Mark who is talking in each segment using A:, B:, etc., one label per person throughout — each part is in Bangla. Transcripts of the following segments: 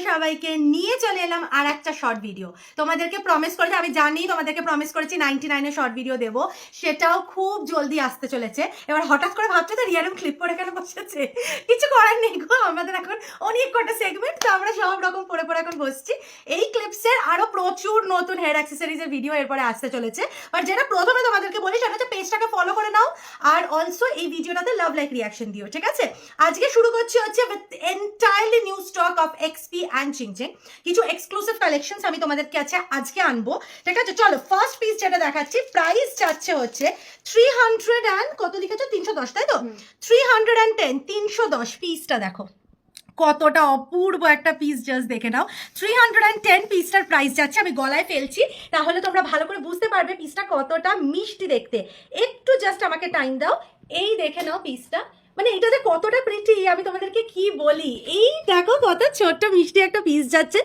A: সবাইকে নিয়ে চলে এলাম আর একটা শর্ট ভিডিও। তোমাদেরকে প্রমিস করেছি, আমি জানি তোমাদেরকে প্রমিস করেছি 99 শর্ট ভিডিও দেবো, সেটাও খুব জলদি আসতে চলেছে। এবার হঠাৎ করে ভাবছো তো রিয়ারম ক্লিপ পরে কেন বসেছে, কিছু করার নেই গো, আমাদের এখন অনেক কটা সেগমেন্ট, তো আমরা সব রকম পরে পরে এখন বসছি। এই ক্লিপসের আরো প্রচুর নতুন হেয়ার অ্যাক্সেসরিজের ভিডিও এরপরে আসতে চলেছে, বাট যেটা প্রথমে তোমাদেরকে বলি সেটা হচ্ছে পেজটাকে ফলো করে নাও, আর অলসো এই ভিডিওটাতে লাভ লাইক রিয়াকশন দিও, ঠিক আছে? আজকে শুরু করছি হচ্ছে with entirely new stock of XP and চিংচিং। কিছু এক্সক্লুসিভ কালেকশনস আমি তোমাদের কাছে আজকে আনবো, ঠিক আছে? চলো ফার্স্ট পিস যেটা দেখাচ্ছি, প্রাইস যাচ্ছে হচ্ছে 300 অ্যান্ড কত লিখেছো, 310, তাই তো? 310, 310 পিসটা দেখো কতটা অপূর্ব একটা পিস, জাস্ট দেখে নাও। 310 পিসটার প্রাইস যাচ্ছে, আমি গলায় ফেলছি তাহলে তোমরা ভালো করে বুঝতে পারবে পিসটা কতটা মিষ্টি দেখতে। একটু জাস্ট আমাকে টাইম দাও, এই দেখে নাও পিসটা, মানে এটাতে কতটা প্রিটি আমি তোমাদেরকে কি বলি। এই দেখো কত ছোট্ট মিষ্টি একটা পিস যাচ্ছে,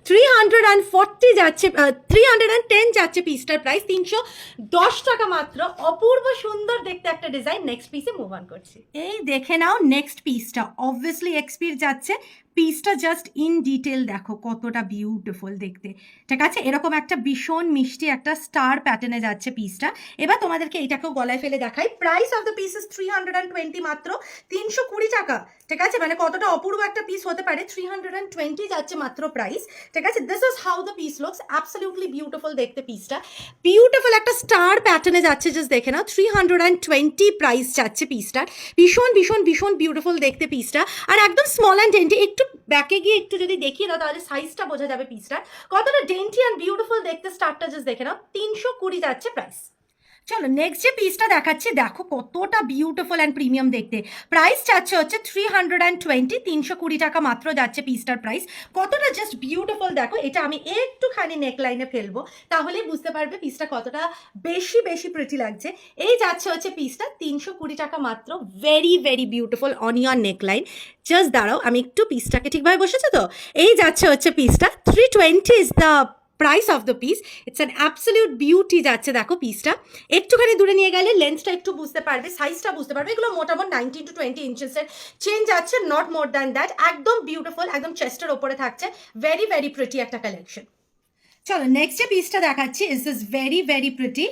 A: 340 যাচ্ছে, 310 যাচ্ছে পিসটার প্রাইস, 310 টাকা মাত্র। অপূর্ব সুন্দর দেখতে একটা ডিজাইন। নেক্সট পিসে মুভ অন করছি, এই দেখে নাও নেক্সট পিসটা, অবভিয়াসলি এক্সপির যাচ্ছে। পিসটা জাস্ট ইন ডিটেল দেখো কতটা বিউটিফুল দেখতে, ঠিক আছে? এরকম একটা ভীষণ মিষ্টি একটা স্টার প্যাটার্নে যাচ্ছে পিসটা। এবার তোমাদেরকে এইটাকেও গলায় ফেলে দেখাই। প্রাইস অফ দ্য পিস ইস 320, মাত্র 320 টাকা, ঠিক আছে? মানে কতটা অপূর্ব একটা পিস হতে পারে, 320 যাচ্ছে মাত্র প্রাইস, ঠিক আছে? This is how the piece looks, absolutely beautiful দেখতে পিসটা, বিউটিফুল একটা স্টার প্যাটার্নে যাচ্ছে, জাস্ট দেখে নাও। 320 প্রাইস যাচ্ছে পিসটার, ভীষণ ভীষণ ভীষণ বিউটিফুল দেখতে পিসটা, আর একদম স্মল অ্যান্ড ডেন্টি। একটু ব্যাকে গিয়ে একটু যদি দেখিয়ে দাও তাহলে সাইজটা বোঝা যাবে পিসটার কতটা ডেন্টি অ্যান্ড বিউটিফুল দেখতে। স্টারটা জাস্ট দেখে নাও, 320 যাচ্ছে প্রাইস। চলো নেক্সট যে পিসটা দেখাচ্ছি, দেখো কতটা বিউটিফুল অ্যান্ড প্রিমিয়াম দেখতে। প্রাইস যাচ্ছে হচ্ছে 320, 320 টাকা মাত্র যাচ্ছে পিসটার প্রাইস। কতটা জাস্ট বিউটিফুল দেখো। এটা আমি একটুখানি নেকলাইনে ফেলবো তাহলেই বুঝতে পারবে পিসটা কতটা বেশি বেশি প্রিটি লাগছে। এই যাচ্ছে হচ্ছে পিসটা 320 টাকা মাত্র, very very beautiful onion neckline. Just দাঁড়াও, আমি একটু পিসটাকে ঠিকভাবে বসেছে তো, এই যাচ্ছে হচ্ছে পিসটা, 320 is the price of the piece. It's an absolute beauty যাচ্ছে দেখো পিসটা। একটুখানি দূরে নিয়ে গেলে লেন্থটা একটু বুঝতে পারবে, সাইজটা বুঝতে পারবে। এগুলো মোটামুটি 19 to 20 ইঞ্চেসের চেঞ্জ আছে, নট মোর দ্যান দ্যাট। একদম বিউটিফুল, একদম চেস্টের ওপরে থাকছে, ভেরি ভেরি প্রিটি একটা কালেকশন। চলো নেক্সট যে পিসটা দেখাচ্ছি, is this very very pretty.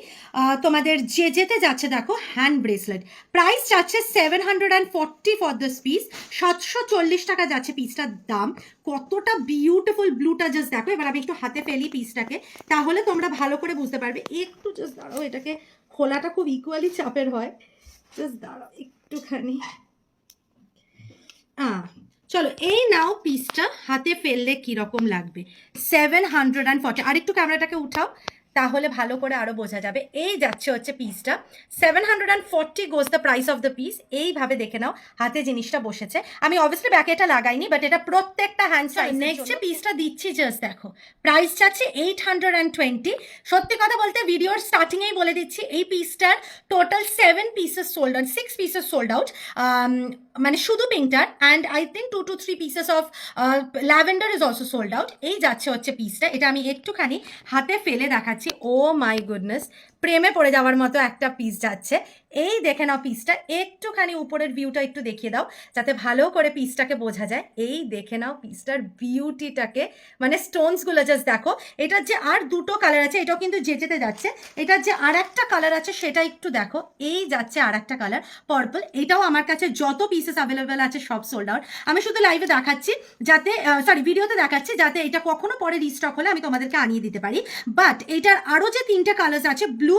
A: তোমাদের যেতে যাচ্ছে দেখো হ্যান্ড ব্রেসলেট। প্রাইস যাচ্ছে 740 ফর দিস পিস, 740 টাকা যাচ্ছে পিসটার দাম। কতটা বিউটিফুল ব্লুটা জাস্ট দেখো। এবার আমি একটু হাতে ফেলি পিসটাকে তাহলে তোমরা ভালো করে বুঝতে পারবে। একটু জাস্ট দাঁড়াও, এটাকে খোলাটা খুব ইকুয়ালি চাপের হয়, জাস্ট দাঁড়াও একটুখানি। চলো এই নাও পিসটা, হাতে ফেললে কিরকম লাগবে। 740, আর একটু ক্যামেরাটাকে উঠাও তাহলে ভালো করে আরো বোঝা যাবে। এই যাচ্ছে হচ্ছে পিসটা, 740 গোজ the price of the piece. এইভাবে দেখে নাও হাতে জিনিসটা বসেছে। আমি অবভিয়াসলি ব্যাকে এটা লাগাইনি, বাট এটা প্রত্যেকটা হ্যান্ড সাইজ। নেক্সট যে পিসটা দিচ্ছি জাস্ট দেখো, প্রাইস যাচ্ছে 820। সত্যি কথা বলতে ভিডিওর স্টার্টিংয়েই বলে দিচ্ছি, এই পিসটার total 7 pieces sold out, 6 pieces sold out, মানে শুধু পিঙ্কটার, and I think 2 to 3 pieces of lavender is also sold out. এই যাচ্ছে হচ্ছে পিসটা, এটা আমি একটুখানি হাতে ফেলে দেখাচ্ছি। ও মাই গুডনেস, প্রেমে পড়ে যাওয়ার মতো একটা পিস যাচ্ছে। এই দেখে নাও পিসটা, একটুখানি উপরের ভিউটা একটু দেখিয়ে দাও যাতে ভালো করে পিসটাকে বোঝা যায়। এই দেখে নাও পিসটার বিউটিটাকে, মানে স্টোনসগুলো জাস্ট দেখো। এটার যে আর দুটো কালার আছে, এটাও কিন্তু যেতে যাচ্ছে। এটার যে আর একটা কালার আছে সেটা একটু দেখো, এই যাচ্ছে আর একটা কালার পার্পল। এটাও আমার কাছে যত পিসেস অ্যাভেলেবেল আছে সব সোল্ড আউট। আমি শুধু লাইভে দেখাচ্ছি যাতে, সরি ভিডিওতে দেখাচ্ছি যাতে এটা কখনো পরে রিস্টক হলে আমি তোমাদেরকে আনিয়ে দিতে পারি। বাট এটার আরও যে 3টে কালার্স আছে, ব্লু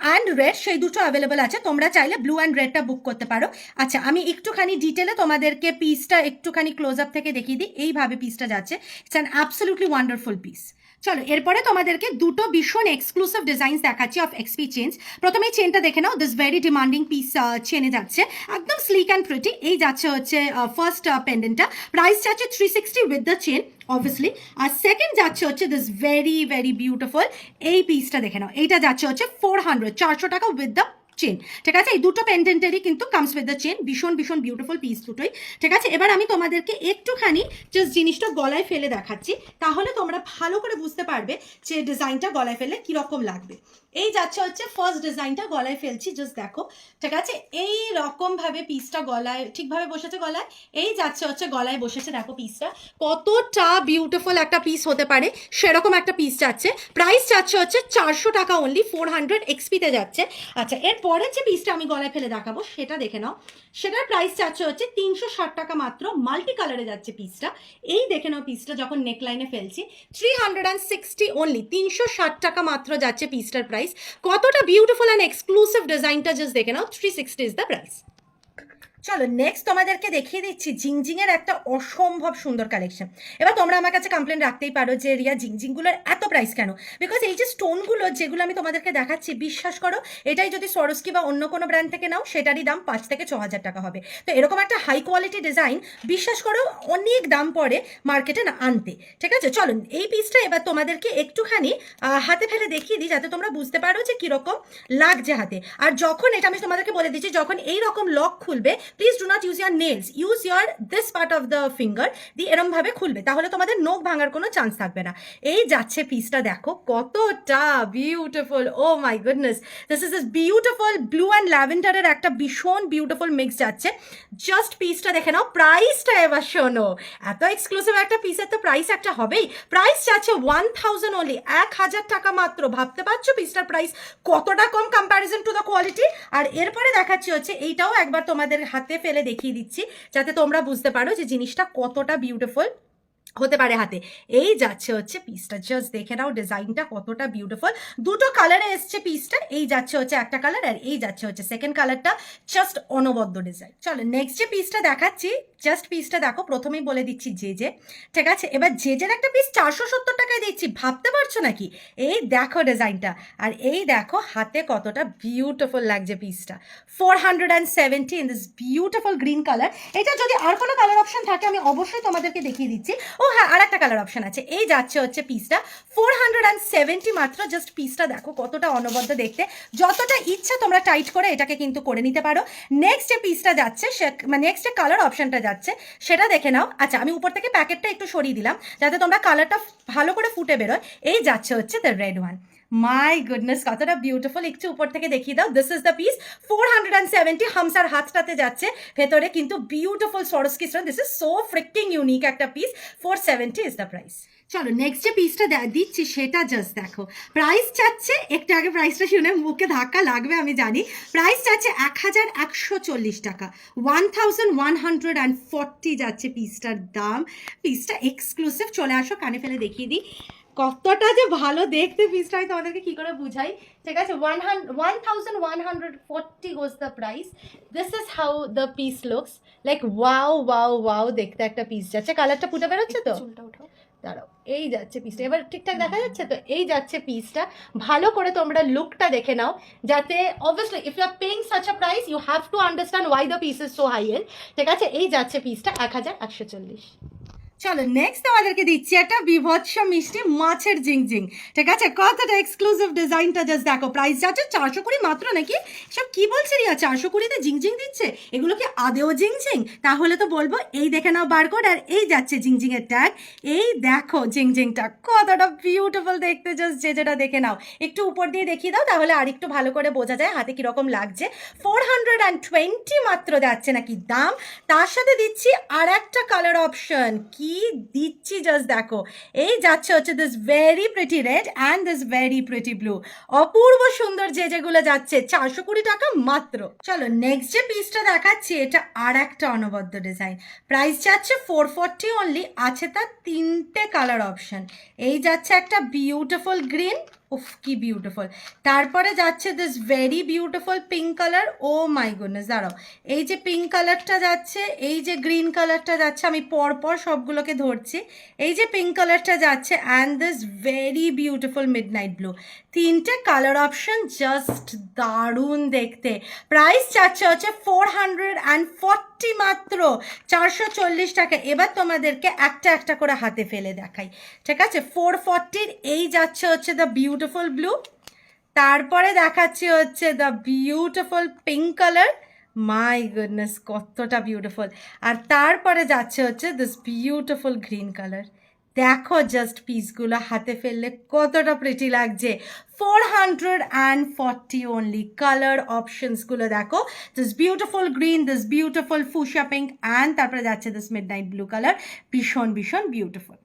A: অ্যান্ড রেড, সেই দুটো অ্যাভেলেবেল আছে। তোমরা চাইলে ব্লু অ্যান্ড রেডটা বুক করতে পারো। আচ্ছা আমি একটুখানি ডিটেলে তোমাদেরকে পিসটা একটুখানি ক্লোজ আপ থেকে দেখিয়ে দিই। এইভাবে পিসটা যাচ্ছে, it's an absolutely wonderful piece. চলো এরপরে তোমাদেরকে দুটো ভীষণ এক্সক্লুসিভ ডিজাইনস দেখাচ্ছি অফ এক্সপি চেনস। প্রথমে চেনটা দেখে নাও, দিস ভেরি ডিমান্ডিং পিস চেনে যাচ্ছে, একদম স্লিক অ্যান্ড প্রিটি। এই যাচ্ছে হচ্ছে ফার্স্ট পেন্ডেন্টটা, প্রাইস যাচ্ছে 360 উইথ দ্য চেন অবভিয়াসলি। আর সেকেন্ড যাচ্ছে হচ্ছে দিস ভেরি ভেরি বিউটিফুল, এই পিসটা দেখে নাও, এইটা যাচ্ছে হচ্ছে 400 টাকা উইথ দ্য চেন, ঠিক আছে? এই দুটো পেন্ডেন্টেরই কিন্তু কামস উইথ দ্য চেন, ভীষণ ভীষণ বিউটিফুল পিস দুটোই, ঠিক আছে? এবার আমি তোমাদেরকে একটুখানি জাস্ট জিনিসটা গলায় ফেলে দেখাচ্ছি, তাহলে তোমরা ভালো করে বুঝতে পারবে যে ডিজাইনটা গলায় ফেললে কীরকম লাগবে। এই যাচ্ছে হচ্ছে ফার্স্ট ডিজাইনটা, গলায় ফেলছি, জাস্ট দেখো, ঠিক আছে? এই রকমভাবে পিসটা গলায় ঠিকভাবে বসেছে, গলায় এই যাচ্ছে হচ্ছে গলায় বসেছে, দেখো পিসটা কতটা বিউটিফুল একটা পিস হতে পারে সেরকম একটা পিস যাচ্ছে। প্রাইস যাচ্ছে হচ্ছে 400 টাকা অনলি, 400 এক্সপিতে যাচ্ছে। আচ্ছা, এর পরের যে পিসটা আমি গলায় ফেলে দেখাবো সেটা দেখে নাও, সেটার প্রাইস যাচ্ছে হচ্ছে 360 টাকা মাত্র, মাল্টি কালারে যাচ্ছে পিসটা। এই দেখে নাও পিসটা যখন নেকলাইনে ফেলছি, 360 অনলি, 360 টাকা মাত্র যাচ্ছে পিসটার প্রাইস। কতটা বিউটিফুল অ্যান্ড এক্সক্লুসিভ ডিজাইনটা জাস্ট দেখে নাও, 360 ইজ দ্য প্রাইস। চলো নেক্সট তোমাদেরকে দেখিয়ে দিচ্ছি জিংজিংয়ের একটা অসম্ভব সুন্দর কালেকশন। এবার তোমরা আমার কাছে কমপ্লেন রাখতেই পারো যে রিয়া জিংজিংগুলোর এত প্রাইস কেন? বিকজ এই যে স্টোনগুলো যেগুলো আমি তোমাদেরকে দেখাচ্ছি, বিশ্বাস করো এটাই যদি সরস্কি বা অন্য কোনো ব্র্যান্ড থেকে নাও সেটারই দাম 5 থেকে 6 হাজার টাকা হবে। তো এরকম একটা হাই কোয়ালিটি ডিজাইন বিশ্বাস করো অনেক দাম পড়ে মার্কেটে না আনতে, ঠিক আছে? চলো এই পিসটা এবার তোমাদেরকে একটুখানি হাতে ফেলে দেখিয়ে দিই যাতে তোমরা বুঝতে পারো যে কীরকম লাগছে হাতে। আর যখন এটা আমি তোমাদেরকে বলে দিচ্ছি, যখন এই রকম লক খুলবে, please do not use year nails, use year this part of the finger দিয়ে এরম ভাবে খুলবে, তাহলে তোমাদের নখ ভাঙার কোনো চান্স থাকবে না। এই যাচ্ছে পিসটা, দেখো কতটা beautiful, oh my goodness, this is this beautiful blue and ল্যাভেন্ডারের একটা ভীষণ বিউটিফুল মিক্স যাচ্ছে। জাস্ট পিসটা দেখে নাও, প্রাইসটা এবার শোনো, এত এক্সক্লুসিভ একটা পিসের তো প্রাইস একটা হবেই। প্রাইস যাচ্ছে 1000 অনলি, 1000 টাকা মাত্র। ভাবতে পারছো পিসটার প্রাইস কতটা কম কম্প্যারিজন টু দ্য কোয়ালিটি? আর এরপরে দেখাচ্ছি হচ্ছে এইটাও একবার তোমাদের হাতে ফেলে দেখিয়ে দিচ্ছি যাতে তোমরা বুঝতে পারো যে জিনিসটা কতটা বিউটিফুল হতে পারে হাতে। এই যাচ্ছে হচ্ছে পিসটা, জাস্ট দেখে নাও ডিজাইনটা কতটা বিউটিফুল। দুটো কালারে এসছে পিসটা, এই যাচ্ছে হচ্ছে একটা কালার আর এই যাচ্ছে হচ্ছে সেকেন্ড কালারটা, জাস্ট অনবদ্য ডিজাইন। চলো নেক্সট যে পিসটা দেখাচ্ছি, জাস্ট পিসটা দেখো, প্রথমেই বলে দিচ্ছি যে ঠিক আছে? এবার জের একটা পিস 470 টাকায় দিচ্ছি, ভাবতে পারছো নাকি? এই দেখো ডিজাইনটা, আর এই দেখো হাতে কতটা বিউটিফুল লাগছে পিসটা। 470 in this beautiful green colour. এটা যদি আর কোনো কালার অপশন থাকে আমি অবশ্যই তোমাদেরকে দেখিয়ে দিচ্ছি। ও হ্যাঁ, আর একটা কালার অপশন আছে। এই যাচ্ছে হচ্ছে পিসটা 470 মাত্র। জাস্ট পিসটা দেখো কতটা অনবদ্য দেখতে, যতটা ইচ্ছা তোমরা টাইট করে এটাকে কিন্তু করে নিতে পারো। নেক্সট যে পিসটা যাচ্ছে মানে নেক্সট যে কালার অপশনটা যাচ্ছে সেটা দেখে নাও। আচ্ছা, আমি উপর থেকে প্যাকেটটা একটু সরিয়ে দিলাম যাতে তোমরা কালারটা ভালো করে ফুটে বেরোয়। এই যাচ্ছে হচ্ছে the red one, my goodness কতটা বিউটিফুল, একটু উপর থেকে দেখিয়ে দাও। This is the piece, 470। হামসার হাতটাতে যাচ্ছে ভেতরে কিন্তু beautiful Swarovski stone. This is so freaking unique একটা পিস, 470 ইজ দ্য প্রাইস। চলো নেক্সট যে পিসটা দিচ্ছি সেটা জাস্ট দেখো, প্রাইস চাচ্ছে, একটু আগে প্রাইসটা শুনে মুখে ধাক্কা লাগবে আমি জানি, প্রাইস চাচ্ছে 1140 টাকা, 1140 যাচ্ছে পিসটার দাম। পিসটা এক্সক্লুসিভ, চলে আসো কানে ফেলে দেখিয়ে দিই কতটা যে ভালো দেখতে পিসটা, আমি তোমাদেরকে কি করে বুঝাই, ঠিক আছে? 1140 গোজ the price. This is how the piece looks like, wow wow wow দেখতে একটা পিস যাচ্ছে। কালারটা ফুটে বেরোচ্ছে তো, দাঁড়াও, এই যাচ্ছে পিসটা, এবার ঠিকঠাক দেখা যাচ্ছে তো? এই যাচ্ছে পিসটা, ভালো করে তোমরা লুকটা দেখে নাও যাতে obviously if you are paying such a price you have to understand why the piece is so high end, ঠিক আছে? এই যাচ্ছে পিসটা 1140। চলো নেক্সট আমাদেরকে দিচ্ছি একটা বিভৎস মিষ্টি মাছের জিংজিং, ঠিক আছে? কতটা এক্সক্লুসিভ ডিজাইনটা জাস্ট দেখো। প্রাইস যাচ্ছে 420 মাত্র, নাকি সব কি বলছে রিয়া? 420-তে জিংজিং দিচ্ছে? এগুলো কি আদেও জিংজিং? তাহলে তো বলবো এই দেখে নাও বারকোড, আর এই যাচ্ছে জিংজিং এর ট্যাগ। এই দেখো জিংজিংটা কতটা বিউটিফুল দেখতে, জাস্ট যেটা দেখে নাও। একটু উপর দিয়ে দেখিয়ে দাও তাহলে আর একটু ভালো করে বোঝা যায় হাতে কিরকম লাগছে। 420 মাত্র যাচ্ছে নাকি দাম। তার সাথে দিচ্ছি আর একটা কালার অপশন, কি দিচ্ছি জাস্ট দেখো। এই যাচ্ছে হচ্ছে this very pretty red and this very pretty blue, অপূর্ব সুন্দর যেগুলো যাচ্ছে 420 টাকা মাত্র। চলো নেক্সট যে পিসটা দেখাচ্ছি এটা আর একটা অনবদ্য ডিজাইন, প্রাইস যাচ্ছে 440 অনলি। আছে তার 3টে কালার অপশন। এই যাচ্ছে একটা বিউটিফুল গ্রিন, উফ কি বিউটিফুল। তারপরে যাচ্ছে this very beautiful pink colour, oh my goodness, দাঁড়াও, এই যে পিঙ্ক কালারটা যাচ্ছে, এই যে গ্রিন কালারটা যাচ্ছে, আমি পরপর সবগুলোকে ধরছি। এই যে পিঙ্ক কালারটা যাচ্ছে and this very beautiful midnight blue. 3টে কালার অপশন, জাস্ট দারুণ দেখতে। প্রাইস যাচ্ছে হচ্ছে 440 মাত্র, 440 টাকা। এবার তোমাদেরকে একটা একটা করে হাতে ফেলে দেখাই, ঠিক আছে? 440 এই যাচ্ছে হচ্ছে দ্য বিউটিফুল ব্লু, তারপরে দেখাচ্ছি হচ্ছে the beautiful pink colour, my goodness কতটা বিউটিফুল। আর তারপরে যাচ্ছে হচ্ছে দিস বিউটিফুল গ্রিন কালার। দেখো জাস্ট পিসগুলো হাতে ফেললে কতটা প্রিটি লাগছে। 440 অনলি। কালার অপশনসগুলো দেখো, this beautiful green, this beautiful fuchsia pink and তারপরে যাচ্ছে this mid night blue colour, ভীষণ ভীষণ বিউটিফুল।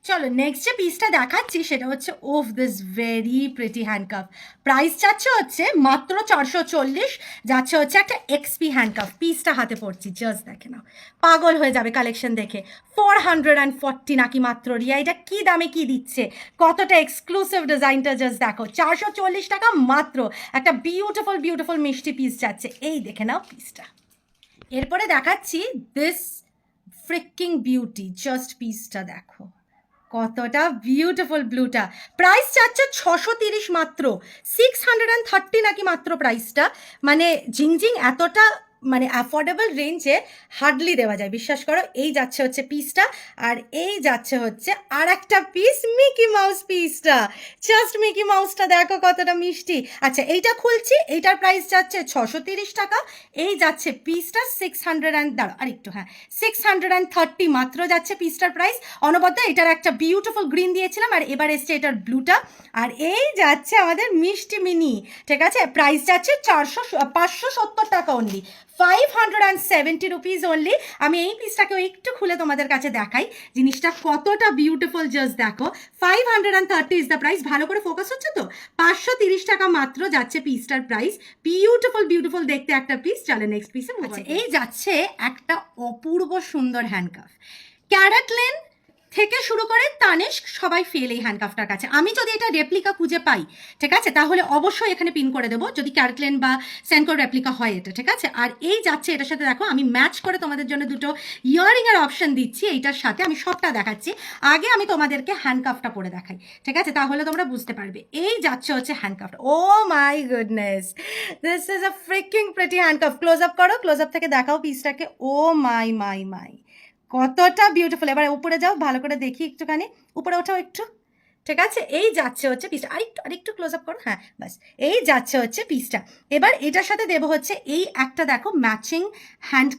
A: চলো নেক্সট যে পিসটা দেখাচ্ছি সেটা হচ্ছে of this very pretty handcuff. Price যাচ্ছে হচ্ছে মাত্র 440, যাচ্ছে হচ্ছে একটা এক্সপি হ্যান্ডকাফ। পিসটা হাতে পড়ছি, জাস্ট দেখে নাও, পাগল হয়ে যাবে কালেকশন দেখে। 440 নাকি মাত্র, রিয়া এটা কি দামে কি দিচ্ছে, কতটা এক্সক্লুসিভ ডিজাইনটা জাস্ট দেখো। 440 টাকা মাত্র একটা বিউটিফুল বিউটিফুল মিষ্টি পিস যাচ্ছে, এই দেখে নাও পিসটা। এরপরে দেখাচ্ছি দিস ফ্রিকিং বিউটি, জাস্ট পিসটা দেখো কতটা বিউটিফুল ব্লুটা। প্রাইস চাচ্ছে 630 মাত্র, 630 নাকি মাত্র প্রাইসটা। মানে জিংজিং এতটা মানে অ্যাফোর্ডেবল রেঞ্জে হার্ডলি দেওয়া যায়, বিশ্বাস করো। এই যাচ্ছে হচ্ছে পিসটা, আর এই যাচ্ছে হচ্ছে আর একটা পিস মিকি মাউস পিসটা। জাস্ট মিকি মাউসটা দেখো কতটা মিষ্টি। আচ্ছা এইটা খুলছি, এইটার প্রাইস যাচ্ছে 630 টাকা। এই যাচ্ছে পিসটা 630 মাত্র যাচ্ছে পিসটার প্রাইস। অনবদ্য এটার একটা বিউটিফুল গ্রিন দিয়েছিলাম, আর এবার এসছে এটার ব্লুটা। আর এই যাচ্ছে আমাদের মিষ্টি মিনি, ঠিক আছে। প্রাইস যাচ্ছে 570 টাকা অনলি, 570 রুপিস অনলি। আমি এই পিসটাকেও একটু খুলে তোমাদের কাছে দেখাই জিনিসটা কতটা বিউটিফুল, জাস্ট দেখো। 530 ইজ দ্য প্রাইস। ভালো করে ফোকাস হচ্ছে তো? 530 টাকা মাত্র যাচ্ছে পিসটার প্রাইস। বিউটিফুল বিউটিফুল দেখতে একটা পিস। চলে নেক্সট পিসে। আচ্ছা এই যাচ্ছে একটা অপূর্ব সুন্দর হ্যান্ডকাফ। ক্যারাটলেন থেকে শুরু করে তানিস্ক সবাই ফেল এই হ্যান্ডকাফটার কাছে। আমি যদি এটা রেপ্লিকা খুঁজে পাই, ঠিক আছে, তাহলে অবশ্যই এখানে পিন করে দেবো, যদি ক্যারাটলেন বা সেনকোর রেপ্লিকা হয় এটা, ঠিক আছে। আর এই যাচ্ছে এটার সাথে দেখো, আমি ম্যাচ করে তোমাদের জন্য দুটো ইয়ারিংয়ের অপশন দিচ্ছি এইটার সাথে। আমি সবটা দেখাচ্ছি, আগে আমি তোমাদেরকে হ্যান্ডকাফটা পরে দেখাই, ঠিক আছে, তাহলে তোমরা বুঝতে পারবে। এই যাচ্ছে হচ্ছে হ্যান্ডকাফটা। Oh my goodness, this is a freaking pretty handcuff. Close up করো, ক্লোজ আপ থেকে দেখাও পিসটাকে। ও মাই মাই মাই কতটা বিউটিফুল। এবার উপরে যাও, ভালো করে দেখি একটুখানি, উপরে ওঠাও একটু, ঠিক আছে। এই যাচ্ছে হচ্ছে পিসটা, আরেকটু ক্লোজ আপ করো, হ্যাঁ বাস। এই যাচ্ছে হচ্ছে পিসটা। এবার এটার সাথে দেবো হচ্ছে এই একটা দেখো ম্যাচিং হ্যান্ড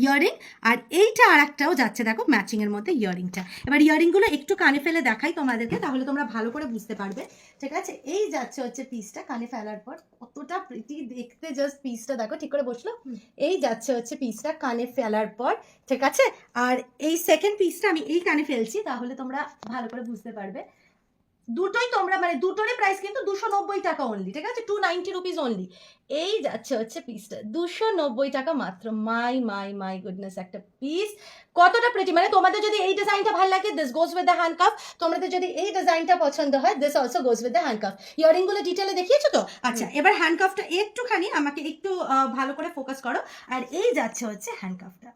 A: ইয়ারিং, আর এইটা আর একটাও যাচ্ছে দেখো ম্যাচিংয়ের মধ্যে ইয়ারিংটা। এবার ইয়ারিংগুলো একটু কানে ফেলে দেখাই তোমাদেরকে, তাহলে তোমরা ভালো করে বুঝতে পারবে, ঠিক আছে। এই যাচ্ছে হচ্ছে পিসটা কানে ফেলার পর, কতটা প্রিটি দেখতে, জাস্ট পিসটা দেখো, ঠিক করে বসলো। এই যাচ্ছে হচ্ছে পিসটা কানে ফেলার পর, ঠিক আছে। আর এই সেকেন্ড পিসটা আমি এই কানে ফেলছি, তাহলে তোমরা ভালো করে বুঝতে পারবে। দুটোই তোমরা মানে দুটোরই প্রাইস কিন্তু 290 টাকা অনলি, ঠিক আছে, 290 রুপিস অনলি। এই যাচ্ছে হচ্ছে পিসটা 290 টাকা মাত্র। মাই মাই মাই গুডনেস, একটা পিস কতটা প্রিটি। মানে তোমাদের যদি এই ডিজাইনটা ভালো লাগে, this goes with the handcuff. তোমাদের যদি এই ডিজাইনটা পছন্দ হয়, this also goes with the handcuff. ইয়ারিংগুলো ডিটেলে দেখিয়েছো তো? আচ্ছা এবার হ্যান্ডকাফটা একটুখানি আমাকে একটু ভালো করে ফোকাস করো। আর এই যাচ্ছে হচ্ছে হ্যান্ডকাফটা,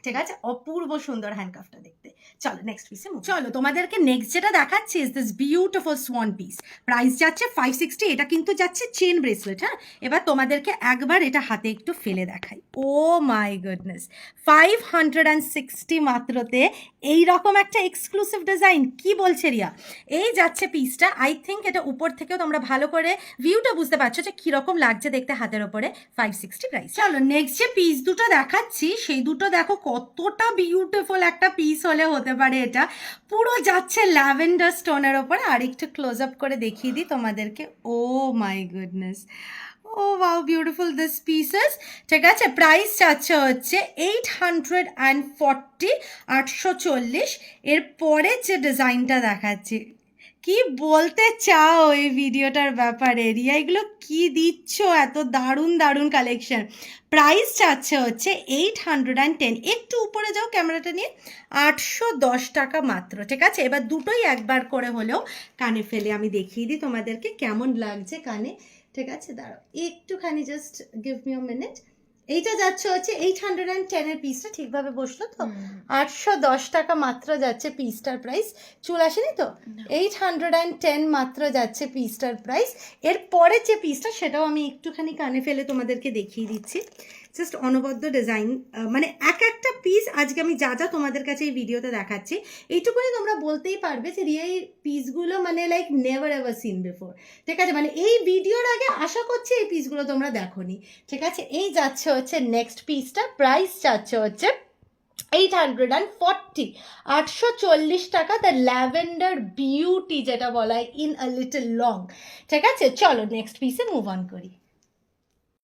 A: ঠিক আছে, অপূর্ব সুন্দর হ্যান্ডকাফটা দেখতে। চলো নেক্সট পিসে। চলো তোমাদেরকে নেক্সট যেটা দেখাচ্ছি is this beautiful swan piece. Price যাচ্ছে 560। এটা কিন্তু যাচ্ছে চেন ব্রেসলেট। হ্যাঁ, এবার তোমাদেরকে একবার এটা হাতে একটু ফেলে দেখাই। ও মাই গুডনেস, 560 মাত্রতে এইরকম একটা এক্সক্লুসিভ ডিজাইন, কি বলছে রিয়া। এই যাচ্ছে পিসটা। আই থিঙ্ক এটা উপর থেকেও তোমরা ভালো করে ভিউটা বুঝতে পারছো যে কিরকম লাগছে দেখতে হাতের ওপরে। 560 প্রাইস। চলো নেক্সট যে পিস দুটো দেখাচ্ছি সেই দুটো দেখো কতটা বিউটিফুল একটা পিস হলে হতে পারে। এটা পুরো যাচ্ছে ল্যাভেন্ডার স্টোনের ওপরে। আর একটু ক্লোজ আপ করে দেখিয়ে দিই তোমাদেরকে। Oh my goodness, oh wow beautiful this pieces, ঠিক আছে। প্রাইস যাচ্ছে হচ্ছে 840, 840। এর পরে যে ডিজাইনটা দেখাচ্ছি, কি বলতে চাও এই ভিডিওটার ব্যাপারে রিয়া, এগুলো কি দিচ্ছ, এত দারুণ দারুণ কালেকশন। প্রাইস চাচ্ছে হচ্ছে 810। একটু উপরে যাও ক্যামেরাটা নিয়ে, 810 টাকা মাত্র, ঠিক আছে। এবার দুটোই একবার করে হলেও কানে ফেলে আমি দেখিয়ে দিই তোমাদেরকে কেমন লাগছে কানে, ঠিক আছে। দাঁড়াও একটুখানি, just give me a minute. এইটা যাচ্ছে হচ্ছে 810 এর পিসটা, ঠিকভাবে বসলো তো? 810 টাকা মাত্র যাচ্ছে পিসটার প্রাইস। চুল আসেনি তো? 810 মাত্র যাচ্ছে পিসটার প্রাইস। এর পরে যে পিসটা সেটাও আমি একটুখানি কানে ফেলে তোমাদেরকে দেখিয়ে দিচ্ছি, জাস্ট অনবদ্য ডিজাইন, মানে এক একটা পিস আজকে আমি যা যা তোমাদের কাছে এই ভিডিওতে দেখাচ্ছি এইটুকুনি তোমরা বলতেই পারবে যে রিয়া এই পিসগুলো মানে like never ever seen before. ঠিক আছে, মানে এই ভিডিওর আগে আশা করছি এই পিসগুলো তোমরা দেখোনি। ঠিক আছে, এই যাচ্ছে হচ্ছে নেক্সট পিসটা, প্রাইস যাচ্ছে হচ্ছে 840, 840 টাকা। দ্য ল্যাভেন্ডার বিউটি যেটা বলা হয় ইন আ লিটল লং। ঠিক আছে, চলো নেক্সট পিসে মুভ অন করি।